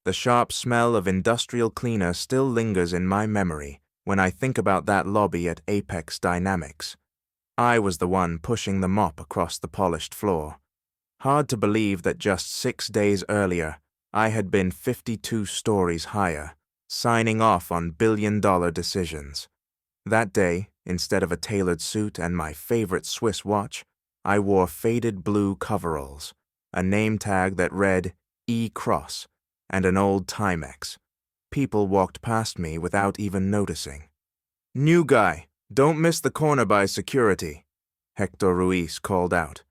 The sharp smell of industrial cleaner still lingers in my memory when I think about that lobby at Apex Dynamics. I was the one pushing the mop across the polished floor. Hard to believe that just 6 days earlier, I had been 52 stories higher, signing off on billion-dollar decisions. That day, instead of a tailored suit and my favorite Swiss watch, I wore faded blue coveralls, a name tag that read E-Cross, and an old Timex. People walked past me without even noticing. "New guy, don't miss the corner by security," Hector Ruiz called out.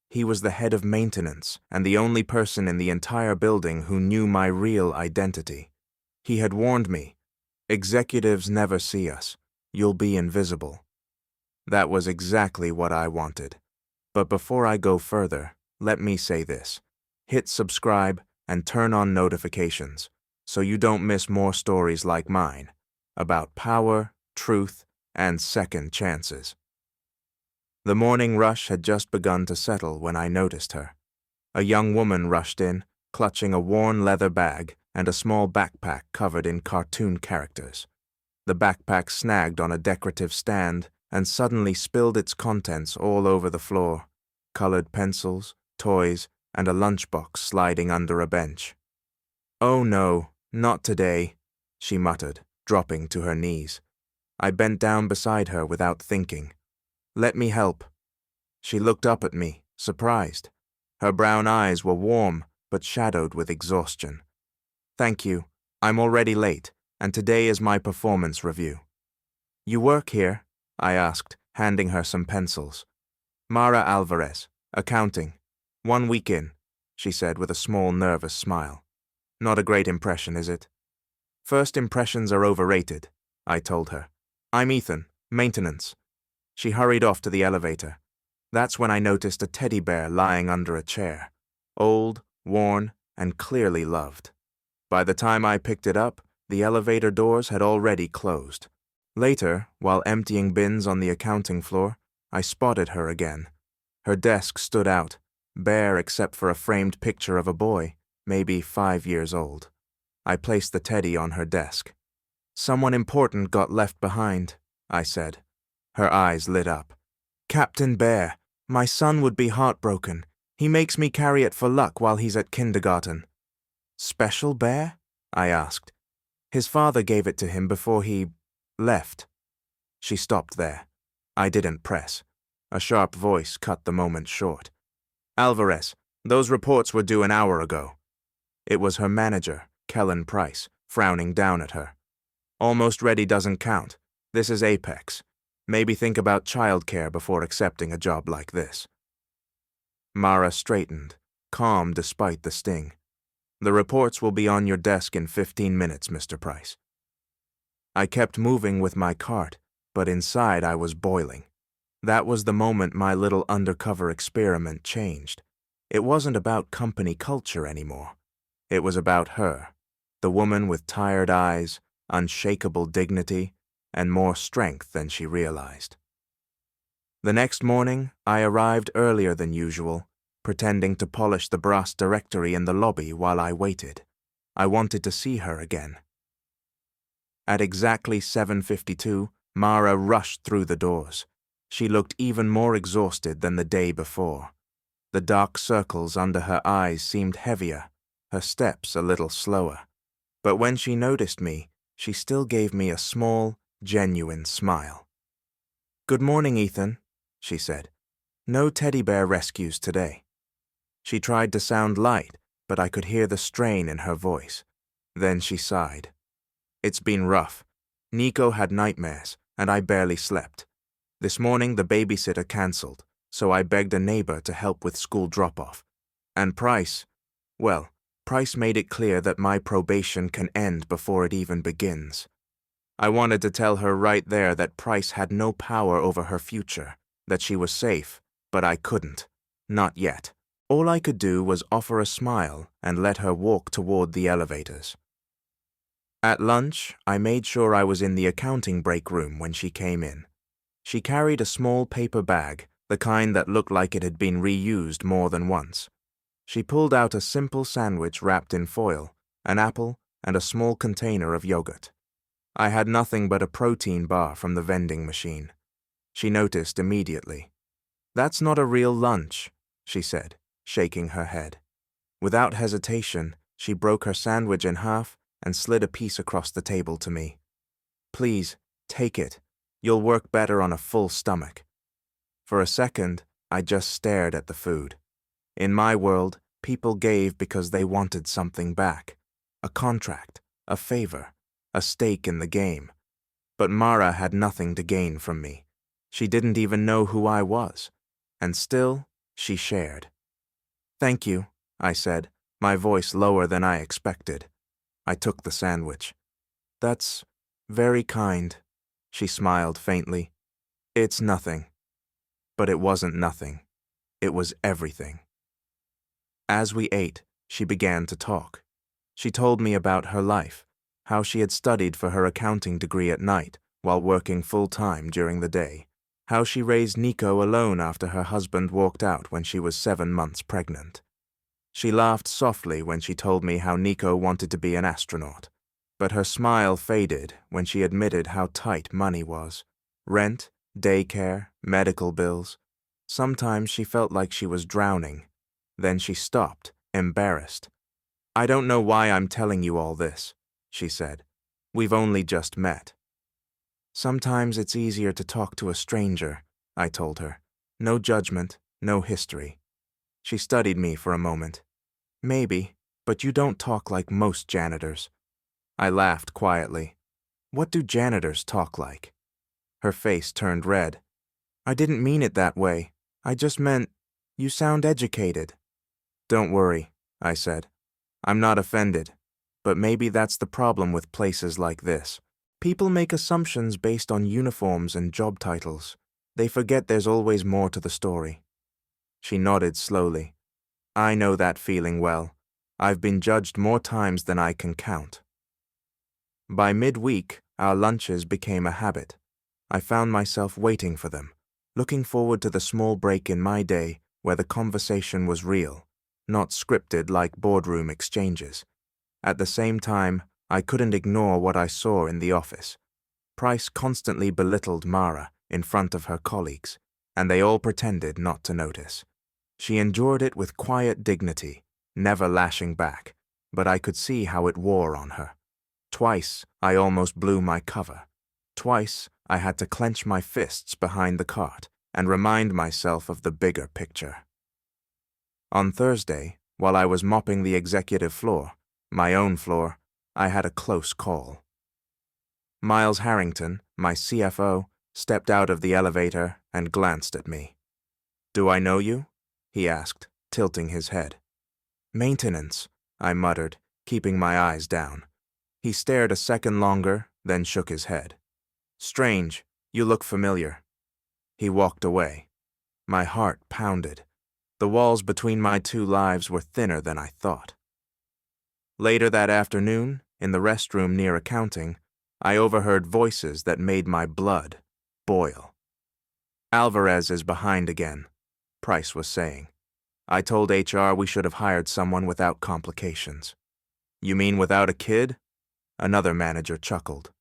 He was the head of maintenance and the only person in the entire building who knew my real identity. He had warned me, "Executives never see us. You'll be invisible." That was exactly what I wanted. But before I go further, let me say this. Hit subscribe and turn on notifications so you don't miss more stories like mine about power, truth, and second chances. The morning rush had just begun to settle when I noticed her. A young woman rushed in, clutching a worn leather bag and a small backpack covered in cartoon characters. The backpack snagged on a decorative stand and suddenly spilled its contents all over the floor, colored pencils, toys, and a lunchbox sliding under a bench. "Oh no, not today," she muttered, dropping to her knees. I bent down beside her without thinking. "Let me help." She looked up at me, surprised. Her brown eyes were warm, but shadowed with exhaustion. "Thank you. I'm already late, and today is my performance review." "You work here?" I asked, handing her some pencils. "Mara Alvarez, accounting. 1 week in," she said with a small nervous smile. "Not a great impression, is it?" "First impressions are overrated," I told her. "I'm Ethan, maintenance." She hurried off to the elevator. That's when I noticed a teddy bear lying under a chair, old, worn, and clearly loved. By the time I picked it up, the elevator doors had already closed. Later, while emptying bins on the accounting floor, I spotted her again. Her desk stood out, bare except for a framed picture of a boy, maybe 5 years old. I placed the teddy on her desk. "Someone important got left behind," I said. Her eyes lit up. "Captain Bear, my son would be heartbroken. He makes me carry it for luck while he's at kindergarten." "Special bear?" I asked. "His father gave it to him before he left." She stopped there. I didn't press. A sharp voice cut the moment short. "Alvarez, those reports were due an hour ago." It was her manager, Kellen Price, frowning down at her. "Almost ready doesn't count. This is Apex. Maybe think about childcare before accepting a job like this." Mara straightened, calm despite the sting. "The reports will be on your desk in 15 minutes, Mr. Price." I kept moving with my cart, but inside I was boiling. That was the moment my little undercover experiment changed. It wasn't about company culture anymore. It was about her, the woman with tired eyes, unshakable dignity, and more strength than she realized. The next morning, I arrived earlier than usual, pretending to polish the brass directory in the lobby while I waited. I wanted to see her again. At exactly 7:52, Mara rushed through the doors. She looked even more exhausted than the day before. The dark circles under her eyes seemed heavier, her steps a little slower. But when she noticed me, she still gave me a small, genuine smile. "Good morning, Ethan," she said. "No teddy bear rescues today." She tried to sound light, but I could hear the strain in her voice. Then she sighed. "It's been rough. Nico had nightmares, and I barely slept. This morning the babysitter canceled, so I begged a neighbor to help with school drop-off. And Price made it clear that my probation can end before it even begins. I wanted to tell her right there that Price had no power over her future, that she was safe, but I couldn't. Not yet. All I could do was offer a smile and let her walk toward the elevators. At lunch, I made sure I was in the accounting break room when she came in. She carried a small paper bag, the kind that looked like it had been reused more than once. She pulled out a simple sandwich wrapped in foil, an apple, and a small container of yogurt. I had nothing but a protein bar from the vending machine. She noticed immediately. "That's not a real lunch," she said, shaking her head. Without hesitation, she broke her sandwich in half and slid a piece across the table to me. "Please, take it. You'll work better on a full stomach." For a second, I just stared at the food. In my world, people gave because they wanted something back. A contract, a favor, a stake in the game. But Mara had nothing to gain from me. She didn't even know who I was. And still, she shared. "Thank you," I said, my voice lower than I expected. I took the sandwich. "That's very kind," she smiled faintly. "It's nothing." But it wasn't nothing. It was everything. As we ate, she began to talk. She told me about her life, how she had studied for her accounting degree at night while working full-time during the day, how she raised Nico alone after her husband walked out when she was 7 months pregnant. She laughed softly when she told me how Nico wanted to be an astronaut, but her smile faded when she admitted how tight money was. Rent, daycare, medical bills. Sometimes she felt like she was drowning. Then she stopped, embarrassed. "I don't know why I'm telling you all this," she said. "We've only just met." "Sometimes it's easier to talk to a stranger," I told her. "No judgment, no history." She studied me for a moment. "Maybe, but you don't talk like most janitors." I laughed quietly. "What do janitors talk like?" Her face turned red. "I didn't mean it that way. I just meant, you sound educated." "Don't worry," I said. "I'm not offended. But maybe that's the problem with places like this. People make assumptions based on uniforms and job titles. They forget there's always more to the story." She nodded slowly. "I know that feeling well. I've been judged more times than I can count." By midweek, our lunches became a habit. I found myself waiting for them, looking forward to the small break in my day where the conversation was real, not scripted like boardroom exchanges. At the same time, I couldn't ignore what I saw in the office. Price constantly belittled Mara in front of her colleagues, and they all pretended not to notice. She endured it with quiet dignity, never lashing back, but I could see how it wore on her. Twice, I almost blew my cover. Twice, I had to clench my fists behind the cart and remind myself of the bigger picture. On Thursday, while I was mopping the executive floor, my own floor, I had a close call. Miles Harrington, my CFO, stepped out of the elevator and glanced at me. "Do I know you?" he asked, tilting his head. "Maintenance," I muttered, keeping my eyes down. He stared a second longer, then shook his head. "Strange, you look familiar." He walked away. My heart pounded. The walls between my two lives were thinner than I thought. Later that afternoon, in the restroom near accounting, I overheard voices that made my blood boil. "Alvarez is behind again," Price was saying. "I told HR we should have hired someone without complications." "You mean without a kid?" Another manager chuckled.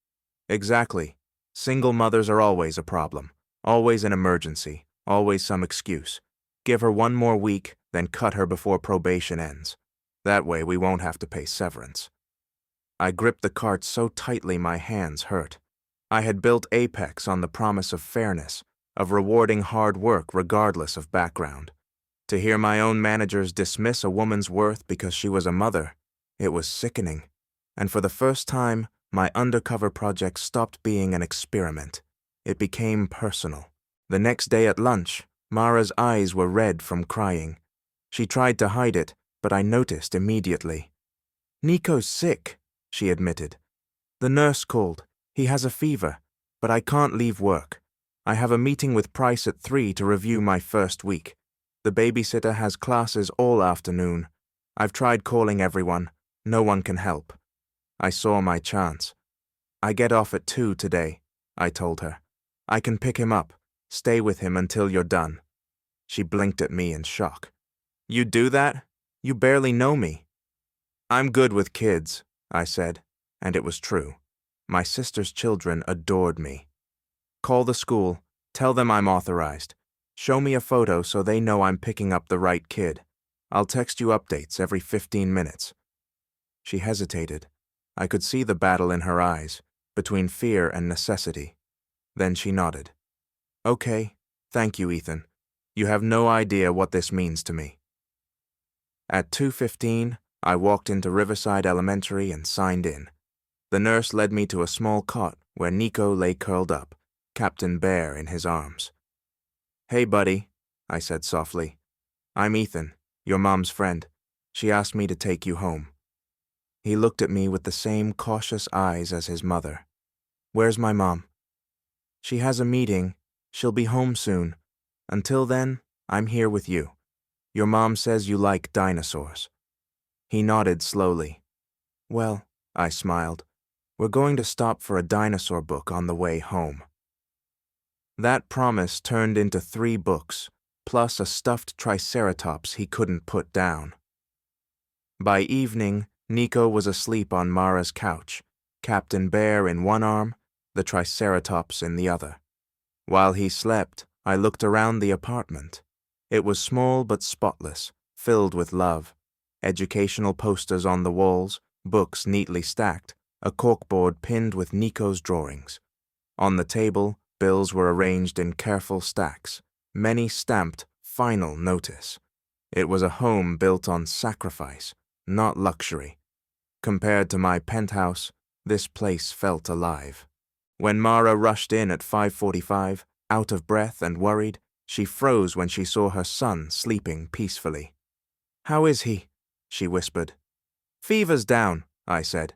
"Exactly. Single mothers are always a problem, always an emergency, always some excuse. Give her 1 more week, then cut her before probation ends. That way we won't have to pay severance." I gripped the cart so tightly my hands hurt. I had built Apex on the promise of fairness, of rewarding hard work regardless of background. To hear my own managers dismiss a woman's worth because she was a mother, it was sickening. And for the first time, my undercover project stopped being an experiment. It became personal. The next day at lunch, Mara's eyes were red from crying. She tried to hide it, but I noticed immediately. "Nico's sick," she admitted. "The nurse called. He has a fever, but I can't leave work. I have a meeting with Price at 3 to review my first week. The babysitter has classes all afternoon. I've tried calling everyone. No one can help." I saw my chance. "I get off at 2 today," I told her. "I can pick him up. Stay with him until you're done." She blinked at me in shock. "You do that? You barely know me." I'm good with kids, I said, and it was true. My sister's children adored me. Call the school, tell them I'm authorized. Show me a photo so they know I'm picking up the right kid. I'll text you updates every 15 minutes. She hesitated. I could see the battle in her eyes, between fear and necessity. Then she nodded. Okay, thank you, Ethan. You have no idea what this means to me. At 2:15, I walked into Riverside Elementary and signed in. The nurse led me to a small cot where Nico lay curled up, Captain Bear in his arms. Hey, buddy, I said softly. I'm Ethan, your mom's friend. She asked me to take you home. He looked at me with the same cautious eyes as his mother. Where's my mom? She has a meeting. She'll be home soon. Until then, I'm here with you. Your mom says you like dinosaurs. He nodded slowly. Well, I smiled. We're going to stop for a dinosaur book on the way home. That promise turned into 3 books, plus a stuffed triceratops he couldn't put down. By evening, Nico was asleep on Mara's couch, Captain Bear in one arm, the triceratops in the other. While he slept, I looked around the apartment. It was small but spotless, filled with love. Educational posters on the walls, books neatly stacked, a corkboard pinned with Nico's drawings. On the table, bills were arranged in careful stacks, many stamped "Final Notice." It was a home built on sacrifice, not luxury. Compared to my penthouse, this place felt alive. When Mara rushed in at 5:45, out of breath and worried, she froze when she saw her son sleeping peacefully. How is he? She whispered. Fever's down, I said.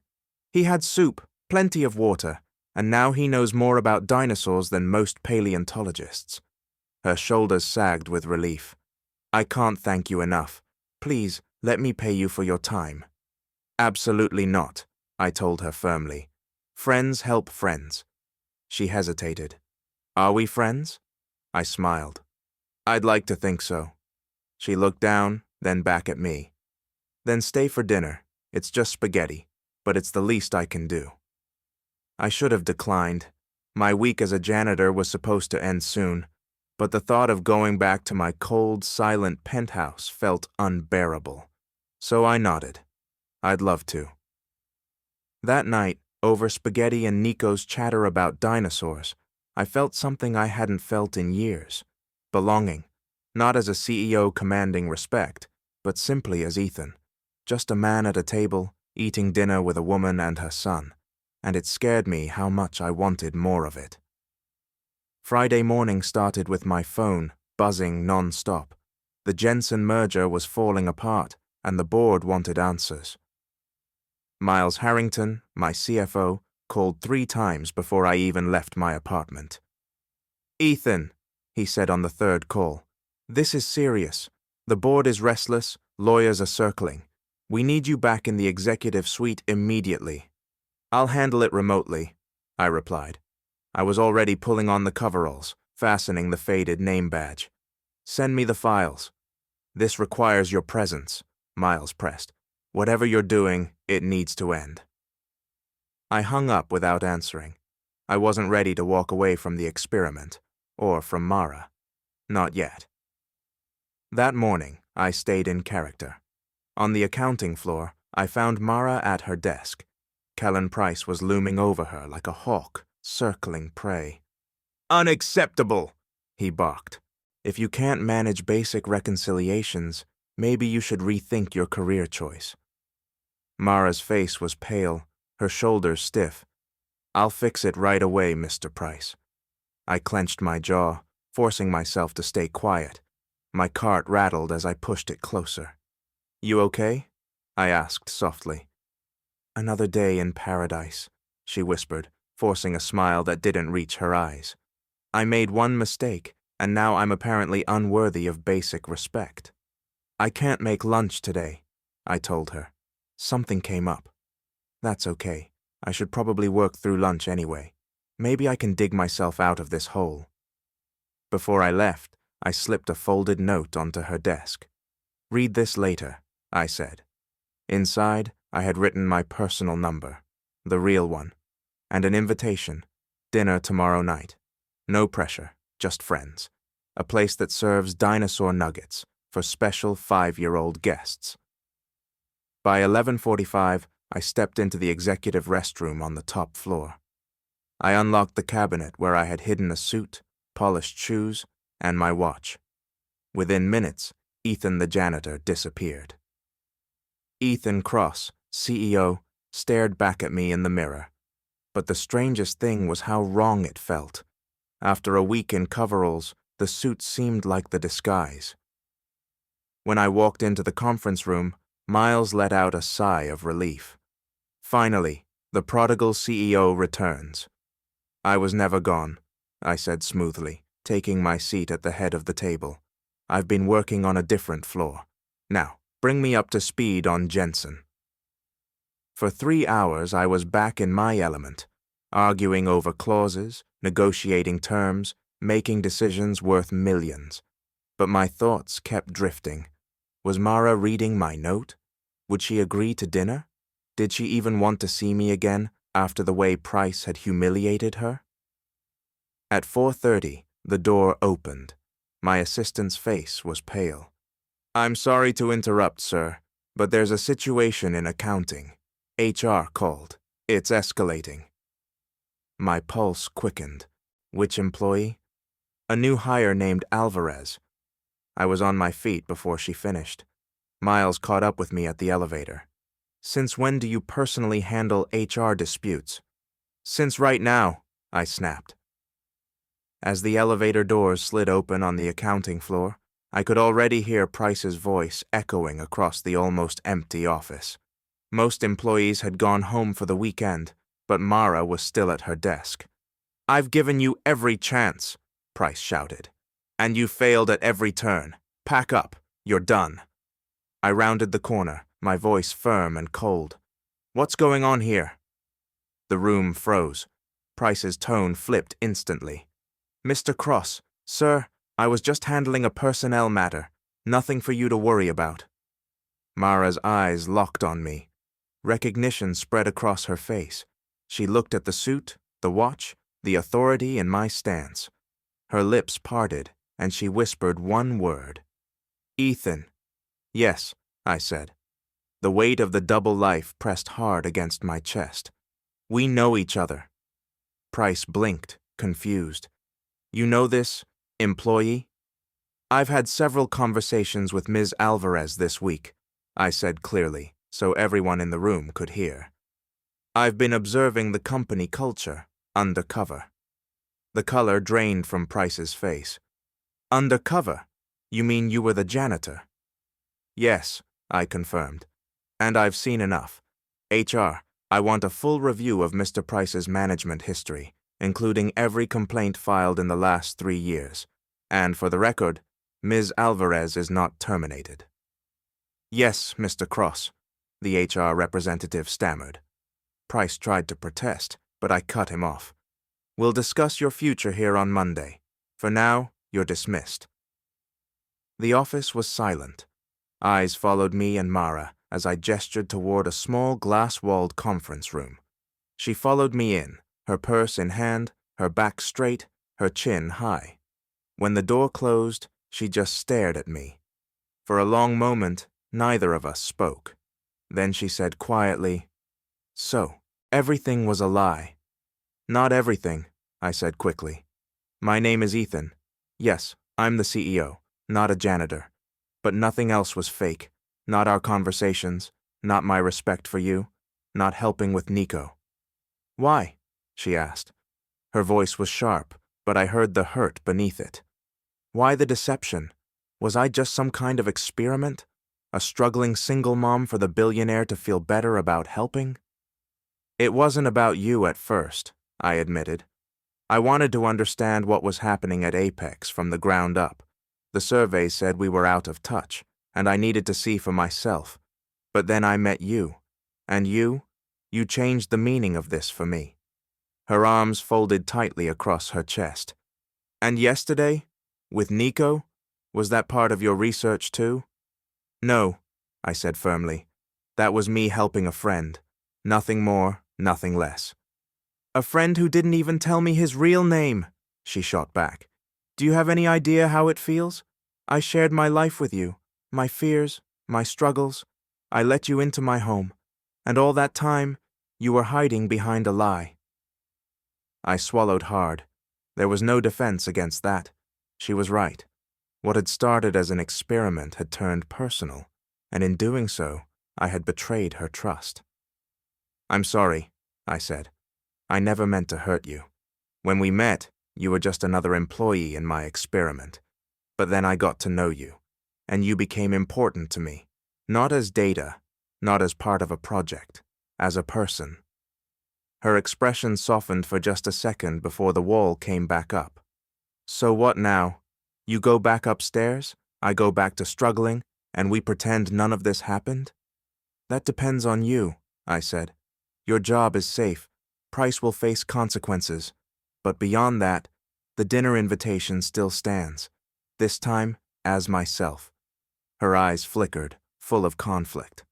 He had soup, plenty of water, and now he knows more about dinosaurs than most paleontologists. Her shoulders sagged with relief. I can't thank you enough. Please, let me pay you for your time. Absolutely not, I told her firmly. Friends help friends. She hesitated. Are we friends? I smiled. I'd like to think so. She looked down, then back at me. Then stay for dinner. It's just spaghetti, but it's the least I can do. I should have declined. My week as a janitor was supposed to end soon, but the thought of going back to my cold, silent penthouse felt unbearable. So I nodded. I'd love to. That night, over spaghetti and Nico's chatter about dinosaurs, I felt something I hadn't felt in years. Belonging, not as a CEO commanding respect, but simply as Ethan. Just a man at a table, eating dinner with a woman and her son, and it scared me how much I wanted more of it. Friday morning started with my phone buzzing non-stop. The Jensen merger was falling apart, and the board wanted answers. Miles Harrington, my CFO, called 3 times before I even left my apartment. Ethan, he said on the 3rd call, this is serious. The board is restless, lawyers are circling. We need you back in the executive suite immediately. I'll handle it remotely, I replied. I was already pulling on the coveralls, fastening the faded name badge. Send me the files. This requires your presence, Miles pressed. Whatever you're doing, it needs to end. I hung up without answering. I wasn't ready to walk away from the experiment, or from Mara. Not yet. That morning, I stayed in character. On the accounting floor, I found Mara at her desk. Kellen Price was looming over her like a hawk, circling prey. Unacceptable, he barked. If you can't manage basic reconciliations, maybe you should rethink your career choice. Mara's face was pale, her shoulders stiff. I'll fix it right away, Mr. Price. I clenched my jaw, forcing myself to stay quiet. My cart rattled as I pushed it closer. You okay? I asked softly. Another day in paradise, she whispered, forcing a smile that didn't reach her eyes. I made one mistake, and now I'm apparently unworthy of basic respect. I can't make lunch today, I told her. Something came up. That's okay. I should probably work through lunch anyway. Maybe I can dig myself out of this hole. Before I left, I slipped a folded note onto her desk. Read this later, I said. Inside, I had written my personal number, the real one, and an invitation, dinner tomorrow night. No pressure, just friends. A place that serves dinosaur nuggets for special 5-year-old guests. By 11:45, I stepped into the executive restroom on the top floor. I unlocked the cabinet where I had hidden a suit, polished shoes, and my watch. Within minutes, Ethan the janitor disappeared. Ethan Cross, CEO, stared back at me in the mirror. But the strangest thing was how wrong it felt. After a week in coveralls, the suit seemed like the disguise. When I walked into the conference room, Miles let out a sigh of relief. Finally, the prodigal CEO returns. I was never gone, I said smoothly, taking my seat at the head of the table. I've been working on a different floor. Now, bring me up to speed on Jensen. For 3 hours, I was back in my element, arguing over clauses, negotiating terms, making decisions worth millions. But my thoughts kept drifting. Was Mara reading my note? Would she agree to dinner? Did she even want to see me again after the way Price had humiliated her? At 4:30, the door opened. My assistant's face was pale. "I'm sorry to interrupt, sir, but there's a situation in accounting. HR called. It's escalating." My pulse quickened. Which employee? A new hire named Alvarez. I was on my feet before she finished. Miles caught up with me at the elevator. "Since when do you personally handle HR disputes?" "Since right now," I snapped. As the elevator doors slid open on the accounting floor, I could already hear Price's voice echoing across the almost empty office. Most employees had gone home for the weekend, but Mara was still at her desk. "I've given you every chance," Price shouted. "And you failed at every turn. Pack up. You're done." I rounded the corner, my voice firm and cold. "What's going on here?" The room froze. Price's tone flipped instantly. "Mr. Cross, sir, I was just handling a personnel matter. Nothing for you to worry about." Mara's eyes locked on me. Recognition spread across her face. She looked at the suit, the watch, the authority in my stance. Her lips parted, and she whispered one word. "Ethan." "Yes," I said. The weight of the double life pressed hard against my chest. "We know each other." Price blinked, confused. "You know this, employee?" "I've had several conversations with Ms. Alvarez this week," I said clearly, so everyone in the room could hear. "I've been observing the company culture, undercover." The color drained from Price's face. "Undercover? You mean you were the janitor?" "Yes," I confirmed. "And I've seen enough. HR, I want a full review of Mr. Price's management history, including every complaint filed in the last 3 years. And for the record, Ms. Alvarez is not terminated." "Yes, Mr. Cross," the HR representative stammered. Price tried to protest, but I cut him off. "We'll discuss your future here on Monday. For now, you're dismissed." The office was silent. Eyes followed me and Mara as I gestured toward a small glass-walled conference room. She followed me in, her purse in hand, her back straight, her chin high. When the door closed, she just stared at me. For a long moment, neither of us spoke. Then she said quietly, "So, everything was a lie." "Not everything," I said quickly. "My name is Ethan. Yes, I'm the CEO, not a janitor. But nothing else was fake. Not our conversations, not my respect for you, not helping with Nico." "Why?" she asked. Her voice was sharp, but I heard the hurt beneath it. "Why the deception? Was I just some kind of experiment? A struggling single mom for the billionaire to feel better about helping?" "It wasn't about you at first," I admitted. "I wanted to understand what was happening at Apex from the ground up. The survey said we were out of touch, and I needed to see for myself. But then I met you, and you changed the meaning of this for me." Her arms folded tightly across her chest. "And yesterday? With Nico? Was that part of your research too?" "No," I said firmly. That was me helping a friend. Nothing more, nothing less. A friend who didn't even tell me his real name, she shot back. Do you have any idea how it feels? I shared my life with you, my fears, my struggles. I let you into my home, and all that time, you were hiding behind a lie. I swallowed hard. There was no defense against that. She was right. What had started as an experiment had turned personal, and in doing so, I had betrayed her trust. I'm sorry, I said. I never meant to hurt you. When we met, you were just another employee in my experiment. But then I got to know you, and you became important to me. Not as data, not as part of a project, as a person. Her expression softened for just a second before the wall came back up. So what now? You go back upstairs, I go back to struggling, and we pretend none of this happened? That depends on you, I said. Your job is safe. Price will face consequences. But beyond that, the dinner invitation still stands. This time, as myself. Her eyes flickered, full of conflict.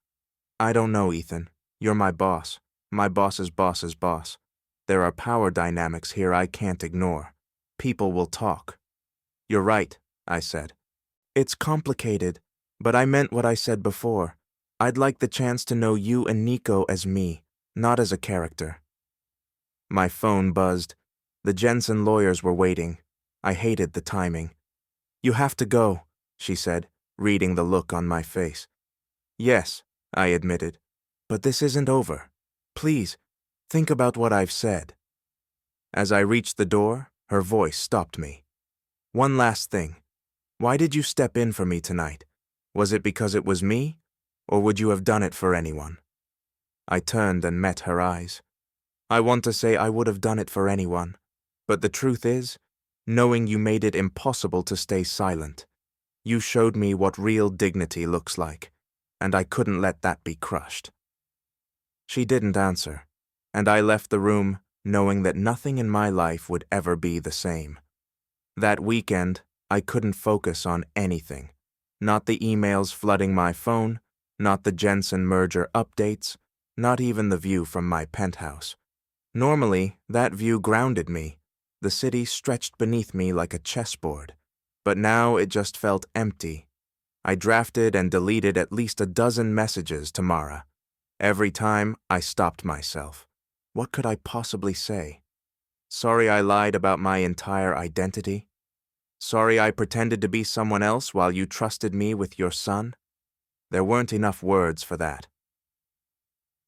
I don't know, Ethan. You're my boss. My boss's boss's boss. There are power dynamics here I can't ignore. People will talk. You're right, I said. It's complicated, but I meant what I said before. I'd like the chance to know you and Nico as me, not as a character. My phone buzzed. The Jensen lawyers were waiting. I hated the timing. You have to go, she said, reading the look on my face. Yes, I admitted, but this isn't over. Please, think about what I've said. As I reached the door, her voice stopped me. One last thing. Why did you step in for me tonight? Was it because it was me, or would you have done it for anyone? I turned and met her eyes. I want to say I would have done it for anyone, but the truth is, knowing you made it impossible to stay silent. You showed me what real dignity looks like, and I couldn't let that be crushed. She didn't answer, and I left the room knowing that nothing in my life would ever be the same. That weekend, I couldn't focus on anything. Not the emails flooding my phone, not the Jensen merger updates, not even the view from my penthouse. Normally, that view grounded me. The city stretched beneath me like a chessboard. But now it just felt empty. I drafted and deleted at least a dozen messages to Mara. Every time, I stopped myself. What could I possibly say? Sorry I lied about my entire identity? Sorry I pretended to be someone else while you trusted me with your son? There weren't enough words for that.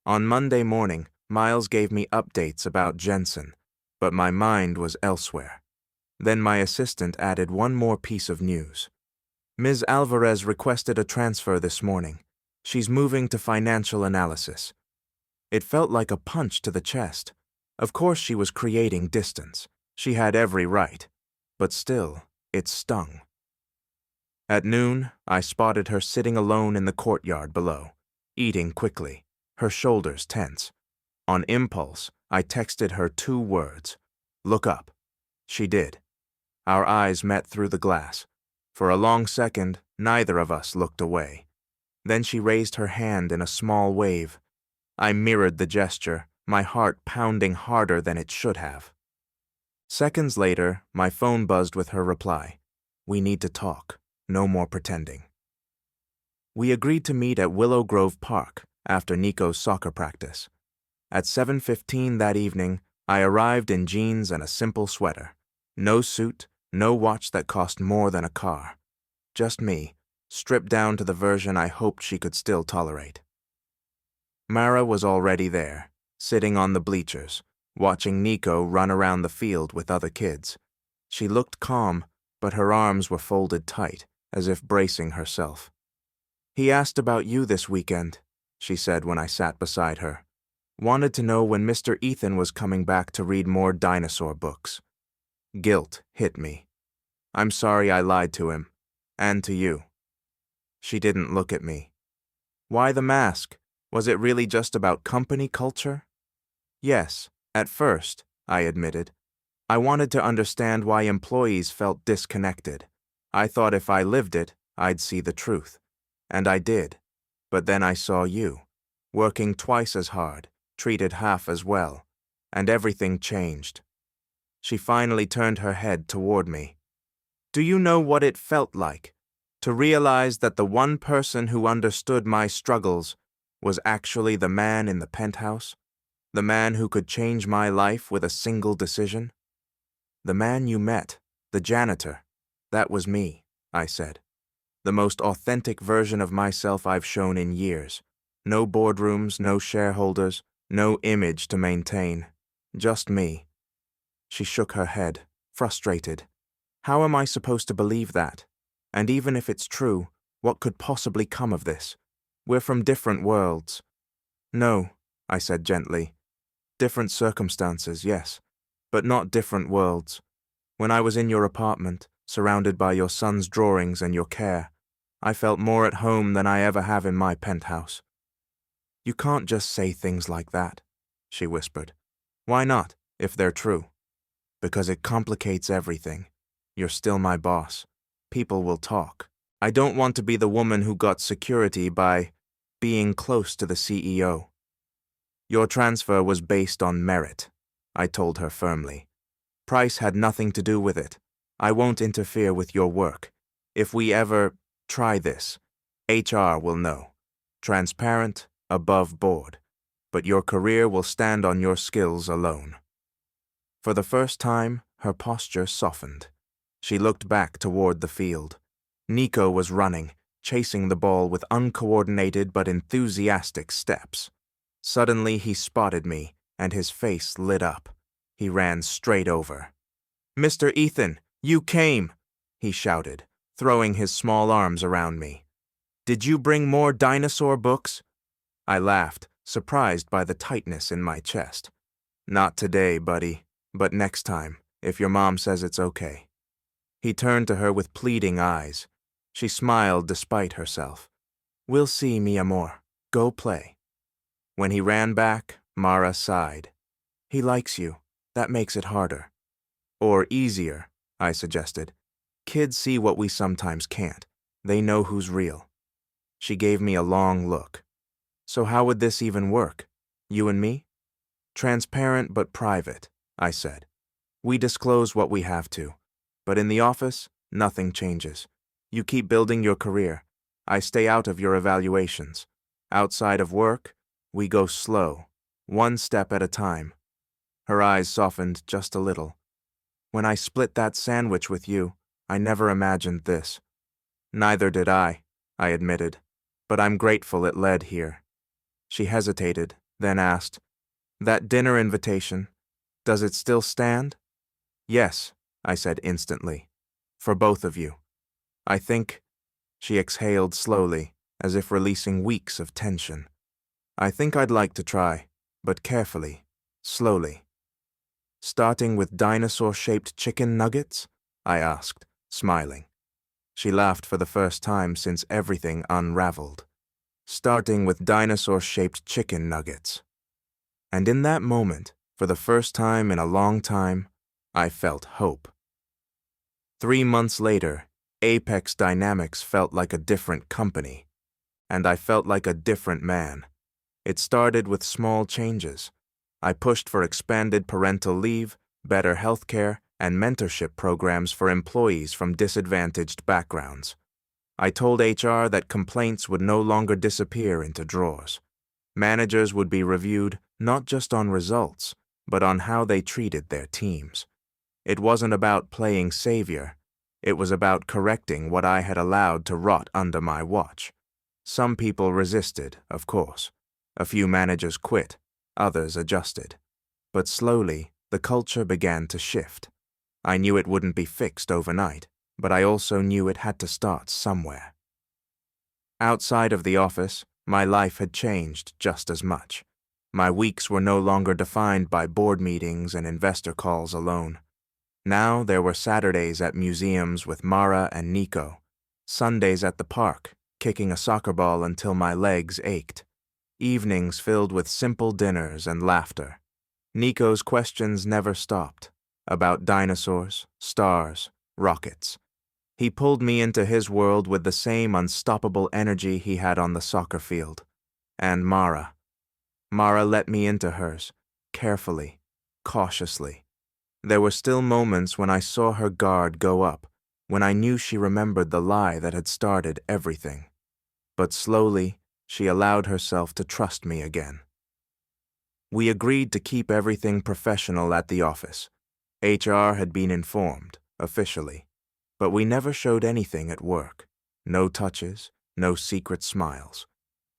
On Monday morning, Miles gave me updates about Jensen, but my mind was elsewhere. Then my assistant added one more piece of news. Ms. Alvarez requested a transfer this morning. She's moving to financial analysis. It felt like a punch to the chest. Of course she was creating distance. She had every right. But still, it stung. At noon, I spotted her sitting alone in the courtyard below, eating quickly, her shoulders tense. On impulse, I texted her 2 words. Look up. She did. Our eyes met through the glass. For a long second, neither of us looked away. Then she raised her hand in a small wave. I mirrored the gesture, my heart pounding harder than it should have. Seconds later, my phone buzzed with her reply. We need to talk. No more pretending. We agreed to meet at Willow Grove Park after Nico's soccer practice. At 7:15 that evening, I arrived in jeans and a simple sweater. No suit, no watch that cost more than a car. Just me, stripped down to the version I hoped she could still tolerate. Mara was already there, sitting on the bleachers, watching Nico run around the field with other kids. She looked calm, but her arms were folded tight, as if bracing herself. He asked about you this weekend, she said when I sat beside her. Wanted to know when Mr. Ethan was coming back to read more dinosaur books. Guilt hit me. I'm sorry I lied to him, and to you. She didn't look at me. Why the mask? Was it really just about company culture? Yes, at first, I admitted. I wanted to understand why employees felt disconnected. I thought if I lived it, I'd see the truth. And I did. But then I saw you. working twice as hard, treated half as well, and everything changed. She finally turned her head toward me. Do you know what it felt like? To realize that the one person who understood my struggles was actually the man in the penthouse? The man who could change my life with a single decision? The man you met, the janitor, that was me, I said. The most authentic version of myself I've shown in years. No boardrooms, no shareholders, no image to maintain. Just me. She shook her head, frustrated. How am I supposed to believe that? And even if it's true, what could possibly come of this? We're from different worlds. No, I said gently. Different circumstances, yes, but not different worlds. When I was in your apartment, surrounded by your son's drawings and your care, I felt more at home than I ever have in my penthouse. You can't just say things like that, she whispered. Why not, if they're true? Because it complicates everything. You're still my boss. People will talk. I don't want to be the woman who got security by being close to the CEO. Your transfer was based on merit, I told her firmly. Price had nothing to do with it. I won't interfere with your work. If we ever try this, HR will know. Transparent, above board. But your career will stand on your skills alone. For the first time, her posture softened. She looked back toward the field. Nico was running, chasing the ball with uncoordinated but enthusiastic steps. Suddenly he spotted me, and his face lit up. He ran straight over. Mr. Ethan, you came, he shouted, throwing his small arms around me. Did you bring more dinosaur books? I laughed, surprised by the tightness in my chest. Not today, buddy, but next time, if your mom says it's okay. He turned to her with pleading eyes. She smiled despite herself. We'll see, mi amor. Go play. When he ran back, Mara sighed. He likes you. That makes it harder. Or easier, I suggested. Kids see what we sometimes can't. They know who's real. She gave me a long look. So how would this even work? You and me? Transparent but private, I said. We disclose what we have to. But in the office, nothing changes. You keep building your career. I stay out of your evaluations. Outside of work, we go slow, one step at a time. Her eyes softened just a little. When I split that sandwich with you, I never imagined this. Neither did I admitted. But I'm grateful it led here. She hesitated, then asked, That dinner invitation, does it still stand? Yes, I said instantly. For both of you. I think, she exhaled slowly, as if releasing weeks of tension. I think I'd like to try, but carefully, slowly. Starting with dinosaur-shaped chicken nuggets? I asked, smiling. She laughed for the first time since everything unraveled. Starting with dinosaur-shaped chicken nuggets. And in that moment, for the first time in a long time, I felt hope. 3 months later, Apex Dynamics felt like a different company, and I felt like a different man. It started with small changes. I pushed for expanded parental leave, better healthcare, and mentorship programs for employees from disadvantaged backgrounds. I told HR that complaints would no longer disappear into drawers. Managers would be reviewed not just on results, but on how they treated their teams. It wasn't about playing savior. It was about correcting what I had allowed to rot under my watch. Some people resisted, of course. A few managers quit, others adjusted. But slowly, the culture began to shift. I knew it wouldn't be fixed overnight, but I also knew it had to start somewhere. Outside of the office, my life had changed just as much. My weeks were no longer defined by board meetings and investor calls alone. Now there were Saturdays at museums with Mara and Nico, Sundays at the park, kicking a soccer ball until my legs ached, evenings filled with simple dinners and laughter. Nico's questions never stopped, about dinosaurs, stars, rockets. He pulled me into his world with the same unstoppable energy he had on the soccer field. And Mara, Mara let me into hers, carefully, cautiously. There were still moments when I saw her guard go up, when I knew she remembered the lie that had started everything. But slowly, she allowed herself to trust me again. We agreed to keep everything professional at the office. HR had been informed, officially, but we never showed anything at work. No touches, no secret smiles.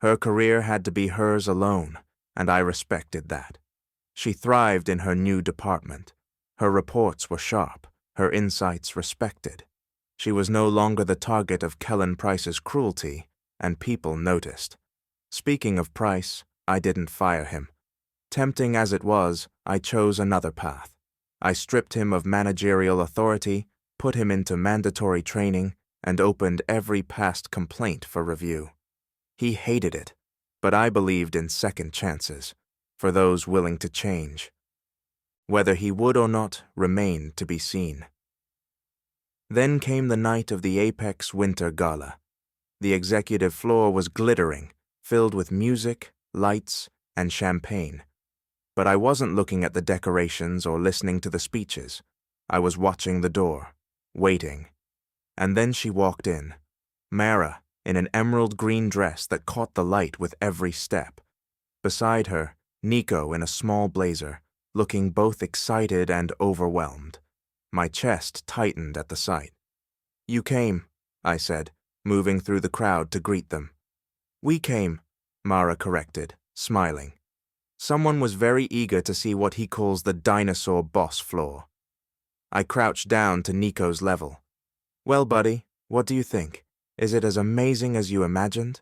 Her career had to be hers alone, and I respected that. She thrived in her new department. Her reports were sharp, her insights respected. She was no longer the target of Kellen Price's cruelty, and people noticed. Speaking of Price, I didn't fire him. Tempting as it was, I chose another path. I stripped him of managerial authority, put him into mandatory training, and opened every past complaint for review. He hated it, but I believed in second chances, for those willing to change. Whether he would or not remained to be seen. Then came the night of the Apex Winter Gala. The executive floor was glittering, filled with music, lights, and champagne. But I wasn't looking at the decorations or listening to the speeches. I was watching the door, waiting. And then she walked in, Mara, in an emerald green dress that caught the light with every step. Beside her, Nico in a small blazer, looking both excited and overwhelmed. My chest tightened at the sight. "You came," I said, moving through the crowd to greet them. "We came," Mara corrected, smiling. Someone was very eager to see what he calls the dinosaur boss floor. I crouched down to Nico's level. "Well, buddy, what do you think? Is it as amazing as you imagined?"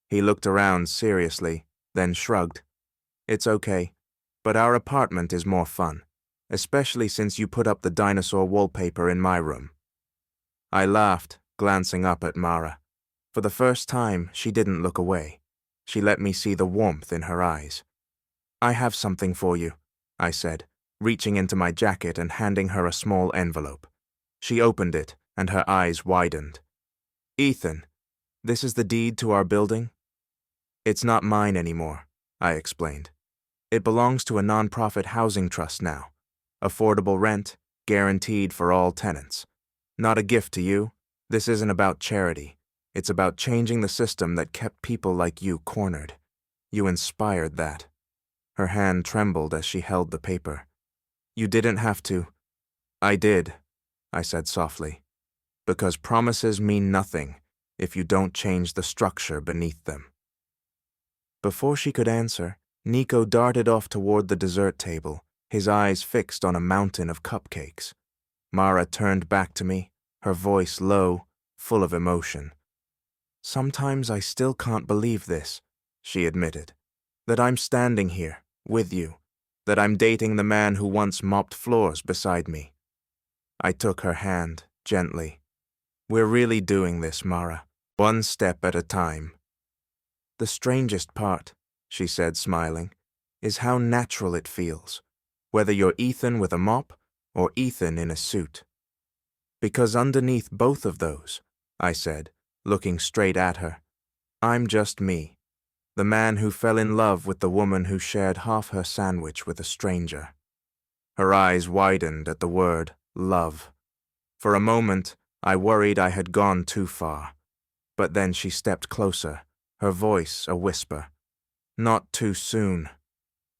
He looked around seriously, then shrugged. "It's okay, but our apartment is more fun, especially since you put up the dinosaur wallpaper in my room." I laughed, glancing up at Mara. For the first time, she didn't look away. She let me see the warmth in her eyes. "I have something for you," I said, reaching into my jacket and handing her a small envelope. She opened it, and her eyes widened. "Ethan, this is the deed to our building?" "It's not mine anymore," I explained. "It belongs to a nonprofit housing trust now. Affordable rent, guaranteed for all tenants. Not a gift to you. This isn't about charity. It's about changing the system that kept people like you cornered. You inspired that." Her hand trembled as she held the paper. "You didn't have to." "I did," I said softly. "Because promises mean nothing if you don't change the structure beneath them." Before she could answer, Nico darted off toward the dessert table, his eyes fixed on a mountain of cupcakes. Mara turned back to me, her voice low, full of emotion. "Sometimes I still can't believe this," she admitted. "That I'm standing here, with you. That I'm dating the man who once mopped floors beside me." I took her hand, gently. "We're really doing this, Mara, one step at a time." "The strangest part," she said, smiling, "is how natural it feels, whether you're Ethan with a mop or Ethan in a suit." "Because underneath both of those," I said, looking straight at her, "I'm just me, the man who fell in love with the woman who shared half her sandwich with a stranger." Her eyes widened at the word love. For a moment, I worried I had gone too far. But then she stepped closer, her voice a whisper. "Not too soon."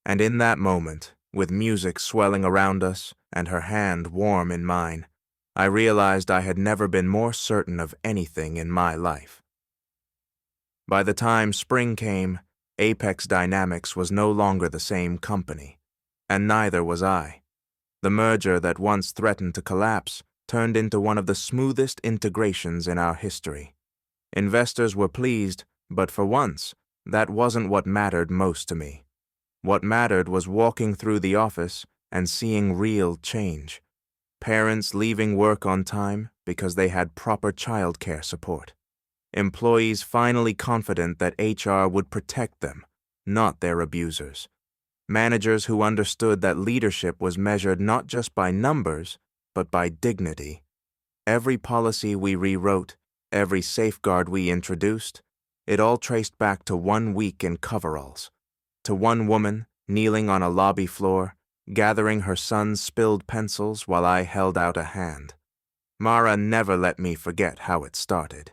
And in that moment, with music swelling around us and her hand warm in mine, I realized I had never been more certain of anything in my life. By the time spring came, Apex Dynamics was no longer the same company, and neither was I. The merger that once threatened to collapse turned into one of the smoothest integrations in our history. Investors were pleased, but for once, that wasn't what mattered most to me. What mattered was walking through the office and seeing real change. Parents leaving work on time because they had proper childcare support. Employees finally confident that HR would protect them, not their abusers. Managers who understood that leadership was measured not just by numbers, but by dignity. Every policy we rewrote, every safeguard we introduced, it all traced back to 1 week in coveralls. to one woman kneeling on a lobby floor, gathering her son's spilled pencils while I held out a hand. Mara never let me forget how it started.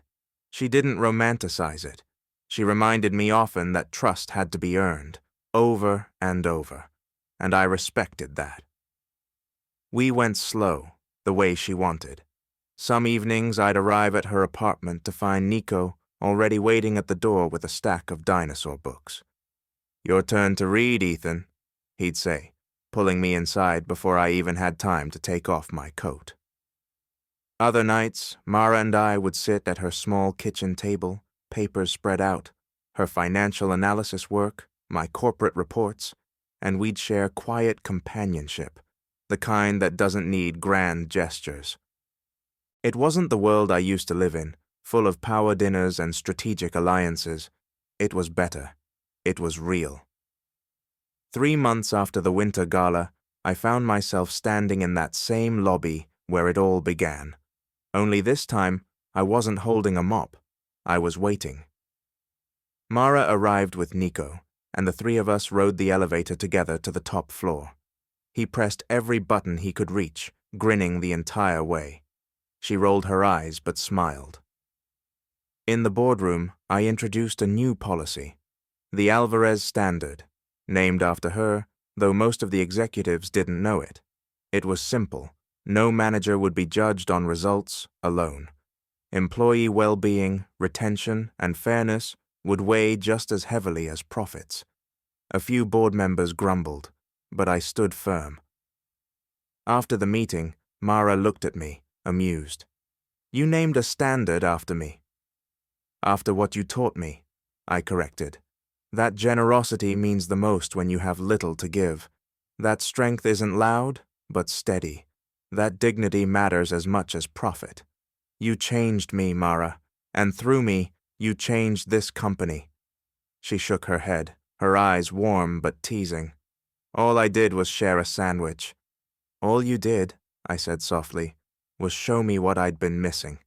She didn't romanticize it. She reminded me often that trust had to be earned, over and over, and I respected that. We went slow, the way she wanted. Some evenings I'd arrive at her apartment to find Nico already waiting at the door with a stack of dinosaur books. "Your turn to read, Ethan," he'd say, pulling me inside before I even had time to take off my coat. Other nights, Mara and I would sit at her small kitchen table, papers spread out, her financial analysis work, my corporate reports, and we'd share quiet companionship, the kind that doesn't need grand gestures. It wasn't the world I used to live in, full of power dinners and strategic alliances. It was better. It was real. 3 months after the winter gala, I found myself standing in that same lobby where it all began. Only this time, I wasn't holding a mop. I was waiting. Mara arrived with Nico, and the three of us rode the elevator together to the top floor. He pressed every button he could reach, grinning the entire way. She rolled her eyes but smiled. In the boardroom, I introduced a new policy, the Alvarez Standard, named after her, though most of the executives didn't know it. It was simple. No manager would be judged on results alone. Employee well-being, retention, and fairness would weigh just as heavily as profits. A few board members grumbled, but I stood firm. After the meeting, Mara looked at me, amused. "You named a standard after me." "After what you taught me," I corrected. "That generosity means the most when you have little to give. That strength isn't loud, but steady. That dignity matters as much as profit. You changed me, Mara, and through me, you changed this company." She shook her head, her eyes warm but teasing. "All I did was share a sandwich." "All you did," I said softly, "was show me what I'd been missing."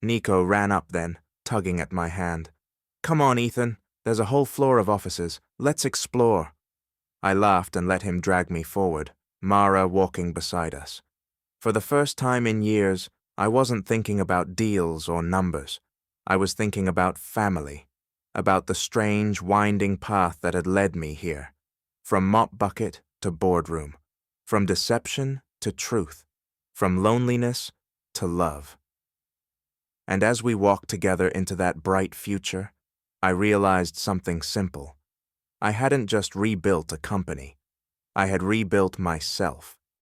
Nico ran up then, tugging at my hand. "Come on, Ethan. There's a whole floor of offices. Let's explore." I laughed and let him drag me forward, Mara walking beside us. For the first time in years, I wasn't thinking about deals or numbers. I was thinking about family, about the strange, winding path that had led me here, from mop bucket to boardroom, from deception to truth, from loneliness to love. And as we walked together into that bright future, I realized something simple. I hadn't just rebuilt a company. I had rebuilt myself.